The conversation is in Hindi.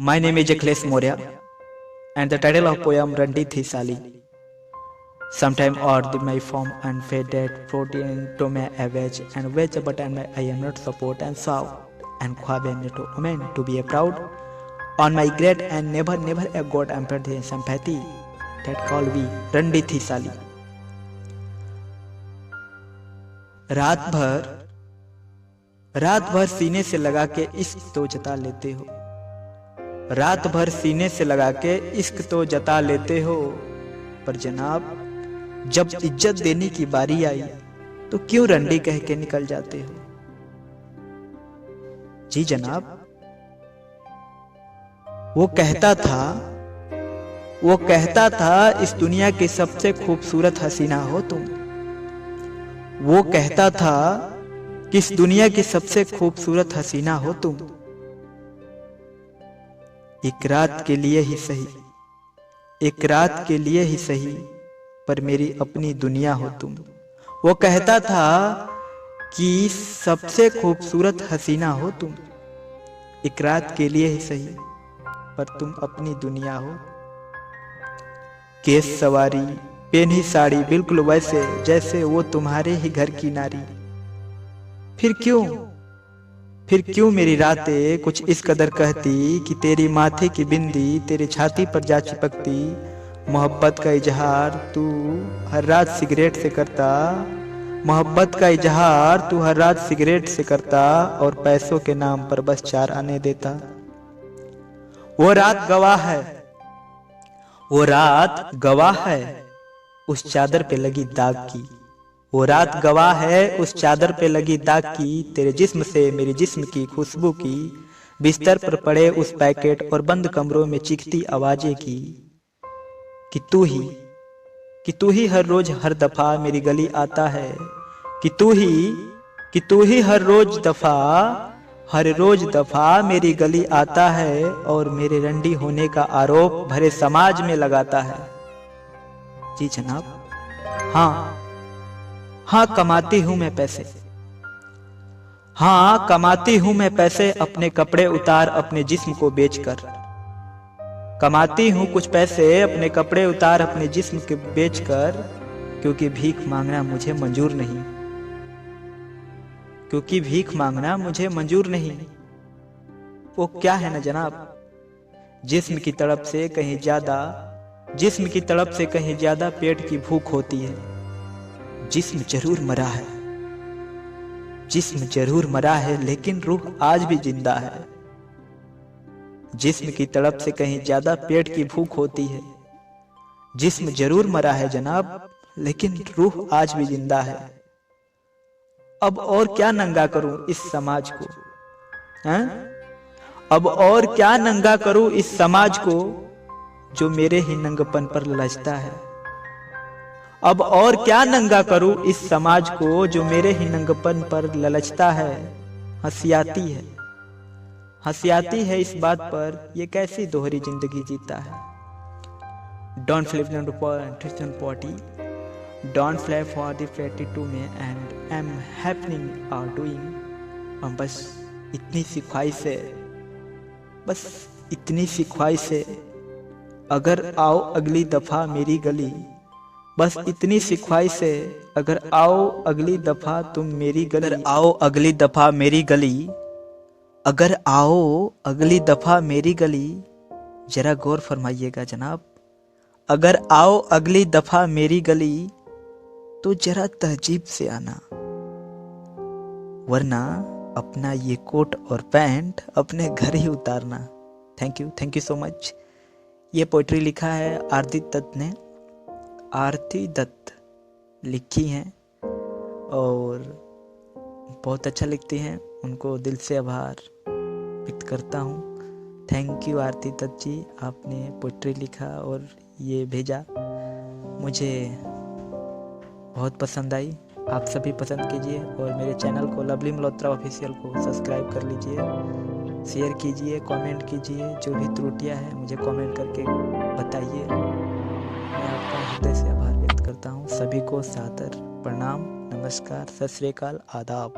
My name is Akhilesh Maurya, and the title of poem Randi Thi Sali. Sometime odd my form and faded protein to my average and wedge but I am not support and soft and khwabe to women to be a proud on my great and never a god empathy and sympathy that call we Randi Thi Sali. रात भर सीने से लगा के इश्क तो जता लेते हो, रात भर सीने से लगा के इश्क तो जता लेते हो, पर जनाब जब इज्जत देने की बारी आई तो क्यों रंडी कह के निकल जाते हो। जी जनाब, वो कहता था इस दुनिया की सबसे खूबसूरत हसीना हो तुम। वो कहता था कि इस दुनिया की सबसे खूबसूरत हसीना हो तुम। एक रात के लिए ही सही, एक रात के लिए ही सही, पर मेरी अपनी दुनिया हो तुम। वो कहता था कि सबसे खूबसूरत हसीना हो तुम। एक रात के लिए ही सही, पर तुम अपनी दुनिया हो। केस सवारी, पहनी साड़ी बिल्कुल वैसे जैसे वो तुम्हारे ही घर की नारी। फिर क्यों मेरी रातें कुछ इस कदर कहती कि तेरी माथे की बिंदी तेरी छाती पर जा चिपकती। मोहब्बत का इजहार तू हर रात सिगरेट से करता, मोहब्बत का इजहार तू हर रात सिगरेट से करता और पैसों के नाम पर बस 4 आने देता। वो रात गवाह है उस चादर पे लगी दाग की। वो रात गवाह है उस चादर पे लगी दाग की, तेरे जिस्म से मेरे जिस्म की खुशबू की। बिस्तर पर पड़े उस पैकेट और बंद कमरों में चीखती आवाजें की कि तू ही हर रोज हर दफा मेरी गली आता है। कि तू ही हर रोज दफा मेरी गली आता है और मेरे रंडी होने का आरोप भरे समाज में लगाता है। जी जनाब, हाँ कमाती हूं मैं पैसे, हाँ कमाती हूं मैं पैसे अपने कपड़े उतार अपने जिस्म को बेचकर। कमाती हूं कुछ पैसे अपने कपड़े उतार अपने जिस्म को बेचकर, क्योंकि भीख मांगना मुझे मंजूर नहीं, क्योंकि भीख मांगना मुझे मंजूर नहीं। वो क्या है ना जनाब, जिस्म की तड़प से कहीं ज्यादा पेट की भूख होती है। जिस्म जरूर मरा है लेकिन रूह आज भी जिंदा है। जिस्म की तड़प से कहीं ज्यादा पेट की भूख होती है। जिस्म जरूर मरा है जनाब लेकिन रूह आज भी जिंदा है। अब और क्या नंगा करूं इस समाज को, हैं? अब और क्या नंगा करूं इस समाज को जो मेरे ही नंगपन पर ललचता है। अब और क्या नंगा करूं इस समाज को जो मेरे ही नंगपन पर ललचता है। हंसियाती है इस बात पर ये कैसी दोहरी जिंदगी जीता है। Don't flip the party, don't fly for the flatty to me and I'm happening or doing। बस इतनी सी ख्वाहिश है, अगर आओ अगली दफा मेरी गली। बस इतनी सी ख्वाहिश है, अगर आओ अगली दफा तुम मेरी गली। अगर आओ अगली दफा मेरी गली, जरा गौर फरमाइएगा जनाब। अगर आओ अगली दफा मेरी गली तो जरा तहजीब से आना, वरना अपना ये कोट और पैंट अपने घर ही उतारना। Thank you so much. ये पोइट्री लिखा है आरती दत्त लिखी हैं और बहुत अच्छा लिखती हैं। उनको दिल से आभार व्यक्त करता हूँ। थैंक यू आरती दत्त जी, आपने पोइट्री लिखा और ये भेजा, मुझे बहुत पसंद आई। आप सभी पसंद कीजिए और मेरे चैनल को लवली मल्होत्रा ऑफिशियल को सब्सक्राइब कर लीजिए, शेयर कीजिए, कमेंट कीजिए। जो भी त्रुटियां हैं मुझे कमेंट करके बताइए। मैं आपका हृदय से आभार व्यक्त करता हूँ। सभी को सादर प्रणाम, नमस्कार, सत श्री अकाल, आदाब।